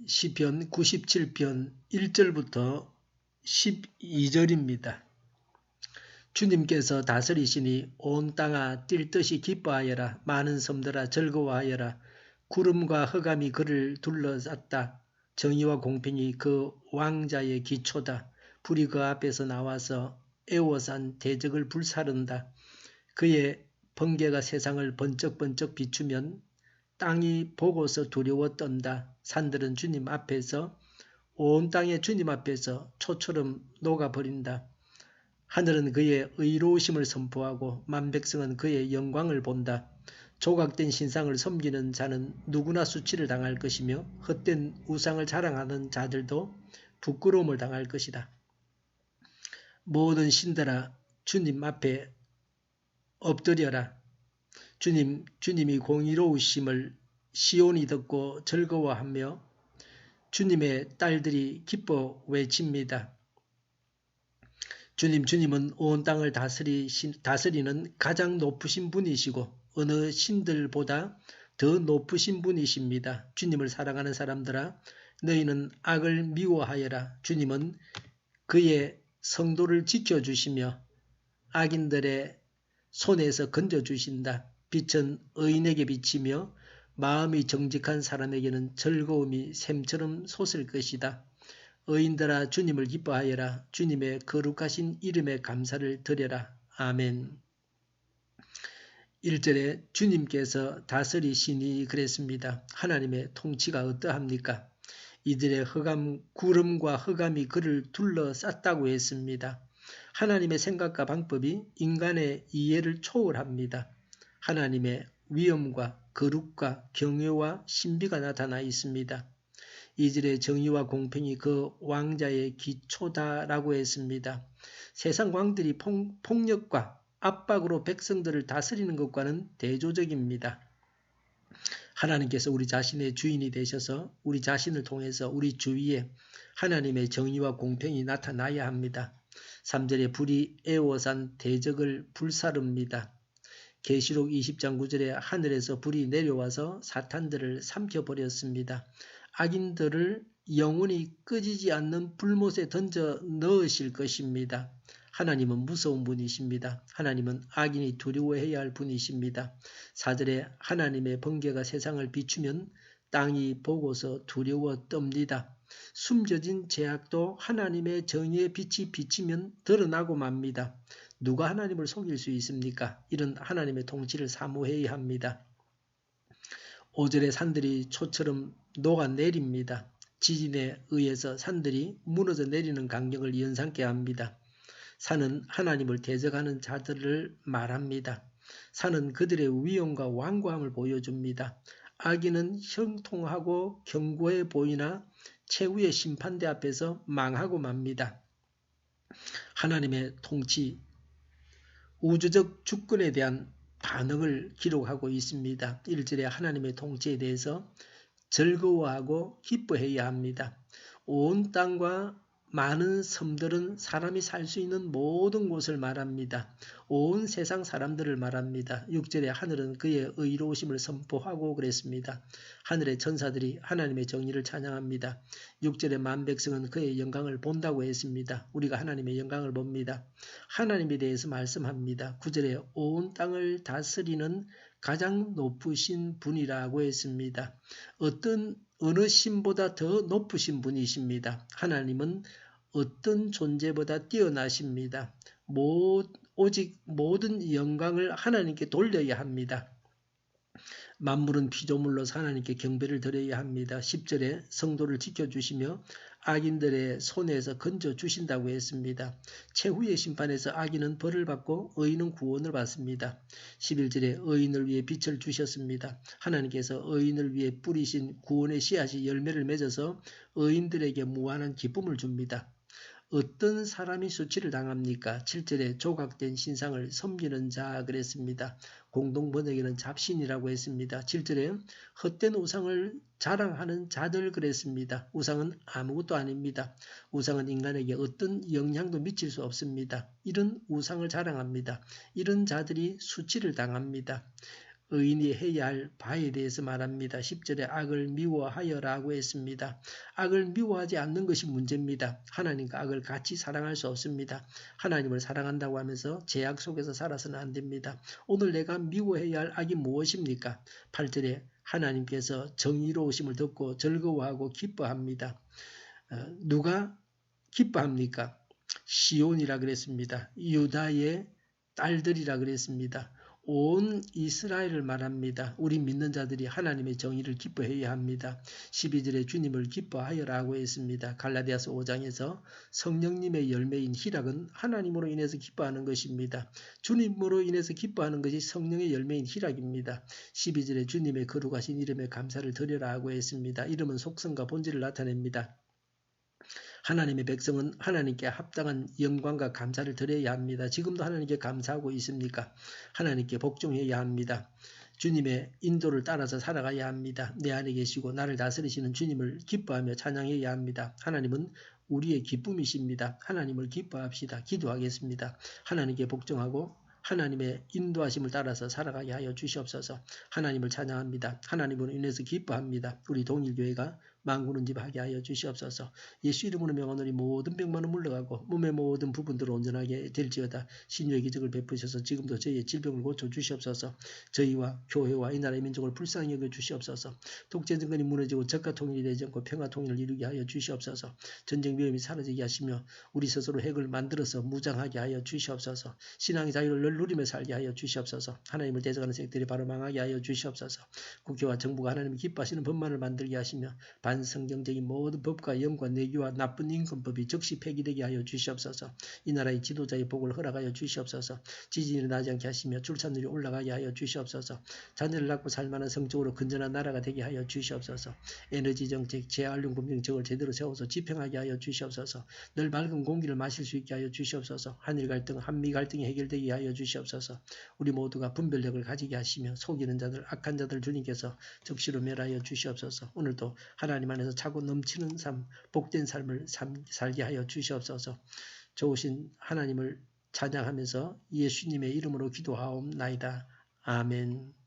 시편 97편 1절부터 12절입니다. 주님께서 다스리시니 온 땅아 뛸 듯이 기뻐하여라. 많은 섬들아 즐거워하여라. 구름과 흑암이 그를 둘러쌌다. 정의와 공평이 그 왕자의 기초다. 불이 그 앞에서 나와서 애워싼 대적을 불사른다. 그의 번개가 세상을 번쩍번쩍 비추면 땅이 보고서 두려워 떤다. 산들은 주님 앞에서 온 땅에 주님 앞에서 초처럼 녹아버린다. 하늘은 그의 의로우심을 선포하고 만백성은 그의 영광을 본다. 조각된 신상을 섬기는 자는 누구나 수치를 당할 것이며 헛된 우상을 자랑하는 자들도 부끄러움을 당할 것이다. 모든 신들아 주님 앞에 엎드려라. 주님이 공의로우심을 시온이 듣고 즐거워하며 주님의 딸들이 기뻐 외칩니다. 주님은 온 땅을 다스리는 가장 높으신 분이시고 어느 신들보다 더 높으신 분이십니다. 주님을 사랑하는 사람들아 너희는 악을 미워하여라. 주님은 그의 성도를 지켜주시며 악인들의 손에서 건져주신다. 빛은 의인에게 비치며 마음이 정직한 사람에게는 즐거움이 샘처럼 솟을 것이다. 의인들아 주님을 기뻐하여라. 주님의 거룩하신 이름에 감사를 드려라. 아멘. 1절에 주님께서 다스리시니 그랬습니다. 하나님의 통치가 어떠합니까? 이들의 구름과 흑암이 그를 둘러쌌다고 했습니다. 하나님의 생각과 방법이 인간의 이해를 초월합니다. 하나님의 위엄과 거룩과 경외와 신비가 나타나 있습니다. 이들의 정의와 공평이 그 왕자의 기초다라고 했습니다. 세상 왕들이 폭력과 압박으로 백성들을 다스리는 것과는 대조적입니다. 하나님께서 우리 자신의 주인이 되셔서 우리 자신을 통해서 우리 주위에 하나님의 정의와 공평이 나타나야 합니다. 3절에 불이 애워싼 대적을 불사릅니다. 계시록 20장 9절에 하늘에서 불이 내려와서 사탄들을 삼켜버렸습니다. 악인들을 영원히 꺼지지 않는 불못에 던져 넣으실 것입니다. 하나님은 무서운 분이십니다. 하나님은 악인이 두려워해야 할 분이십니다. 4절에 하나님의 번개가 세상을 비추면 땅이 보고서 두려워 떱니다. 숨겨진 죄악도 하나님의 정의의 빛이 비치면 드러나고 맙니다. 누가 하나님을 속일 수 있습니까? 이런 하나님의 통치를 사모해야 합니다. 5절에 산들이 초처럼 녹아내립니다. 지진에 의해서 산들이 무너져 내리는 광경을 연상케 합니다. 산은 하나님을 대적하는 자들을 말합니다. 산은 그들의 위엄과 완고함을 보여줍니다. 악인은 형통하고 견고해 보이나 최후의 심판대 앞에서 망하고 맙니다. 하나님의 통치, 우주적 주권에 대한 반응을 기록하고 있습니다. 1절에 하나님의 통치에 대해서 즐거워하고 기뻐해야 합니다. 온 땅과 많은 섬들은 사람이 살 수 있는 모든 곳을 말합니다. 온 세상 사람들을 말합니다. 6절에 하늘은 그의 의로우심을 선포하고 그랬습니다. 하늘의 천사들이 하나님의 정의를 찬양합니다. 6절에 만백성은 그의 영광을 본다고 했습니다. 우리가 하나님의 영광을 봅니다. 하나님에 대해서 말씀합니다. 9절에 온 땅을 다스리는 가장 높으신 분이라고 했습니다. 어느 신보다 더 높으신 분이십니다. 하나님은 어떤 존재보다 뛰어나십니다. 오직 모든 영광을 하나님께 돌려야 합니다. 만물은 피조물로서 하나님께 경배를 드려야 합니다. 10절에 성도를 지켜주시며 악인들의 손에서 건져주신다고 했습니다. 최후의 심판에서 악인은 벌을 받고 의인은 구원을 받습니다. 11절에 의인을 위해 빛을 주셨습니다. 하나님께서 의인을 위해 뿌리신 구원의 씨앗이 열매를 맺어서 의인들에게 무한한 기쁨을 줍니다. 어떤 사람이 수치를 당합니까? 7절에 조각된 신상을 섬기는 자 그랬습니다. 공동번역에는 잡신이라고 했습니다. 7절에 헛된 우상을 자랑하는 자들 그랬습니다. 우상은 아무것도 아닙니다. 우상은 인간에게 어떤 영향도 미칠 수 없습니다. 이런 우상을 자랑합니다. 이런 자들이 수치를 당합니다. 의인이 해야 할 바에 대해서 말합니다. 10절에 악을 미워하여라고 했습니다. 악을 미워하지 않는 것이 문제입니다. 하나님과 악을 같이 사랑할 수 없습니다. 하나님을 사랑한다고 하면서 죄악 속에서 살아서는 안 됩니다. 오늘 내가 미워해야 할 악이 무엇입니까? 8절에 하나님께서 정의로우심을 듣고 즐거워하고 기뻐합니다. 누가 기뻐합니까? 시온이라 그랬습니다. 유다의 딸들이라 그랬습니다. 온 이스라엘을 말합니다. 우리 믿는 자들이 하나님의 정의를 기뻐해야 합니다. 12절에 주님을 기뻐하여라고 했습니다. 갈라디아서 5장에서 성령님의 열매인 희락은 하나님으로 인해서 기뻐하는 것입니다. 주님으로 인해서 기뻐하는 것이 성령의 열매인 희락입니다. 12절에 주님의 거룩하신 이름에 감사를 드려라 하고 했습니다. 이름은 속성과 본질을 나타냅니다. 하나님의 백성은 하나님께 합당한 영광과 감사를 드려야 합니다. 지금도 하나님께 감사하고 있습니까? 하나님께 복종해야 합니다. 주님의 인도를 따라서 살아가야 합니다. 내 안에 계시고 나를 다스리시는 주님을 기뻐하며 찬양해야 합니다. 하나님은 우리의 기쁨이십니다. 하나님을 기뻐합시다. 기도하겠습니다. 하나님께 복종하고 하나님의 인도하심을 따라서 살아가게 하여 주시옵소서. 하나님을 찬양합니다. 하나님으로 인해서 기뻐합니다. 우리 동일교회가 만군은집하게 하여 주시옵소서. 예수 이름으로 명하노니 모든 병만은 물러가고 몸의 모든 부분들을 온전하게 될지어다. 신유의 기적을 베푸셔서 지금도 저희의 질병을 고쳐 주시옵소서. 저희와 교회와 이 나라의 민족을 불쌍히 여겨 주시옵소서. 독재 정권이 무너지고 적과 통일이 되지 않고 평화 통일을 이루게 하여 주시옵소서. 전쟁 위험이 사라지게 하시며 우리 스스로 핵을 만들어서 무장하게 하여 주시옵소서. 신앙의 자유를 늘 누리며 살게 하여 주시옵소서. 하나님을 대적하는 세력들이 바로 망하게 하여 주시옵소서. 국회와 정부가 하나님이 기뻐하시는 법만을 만들게 하시며 반성경적인 모든 법과 영과 내규와 나쁜 인권법이 즉시 폐기되게 하여 주시옵소서. 이 나라의 지도자의 복을 허락하여 주시옵소서. 지진이 나지 않게 하시며 출산율이 올라가게 하여 주시옵소서. 자녀를 낳고 살만한 성적으로 건전한 나라가 되게 하여 주시옵소서. 에너지 정책, 재활용금 정책을 제대로 세워서 집행하게 하여 주시옵소서. 늘 맑은 공기를 마실 수 있게 하여 주시옵소서. 한일 갈등, 한미 갈등이 해결되게 하여 주시옵소서. 우리 모두가 분별력을 가지게 하시며 속이는 자들, 악한 자들 주님께서 즉시로 멸하여 주시옵소서. 오늘도 하나님 안에서 차고 넘치는 삶, 복된 삶을 살게 하여 주시옵소서. 좋으신 하나님을 찬양하면서 예수님의 이름으로 기도하옵나이다. 아멘.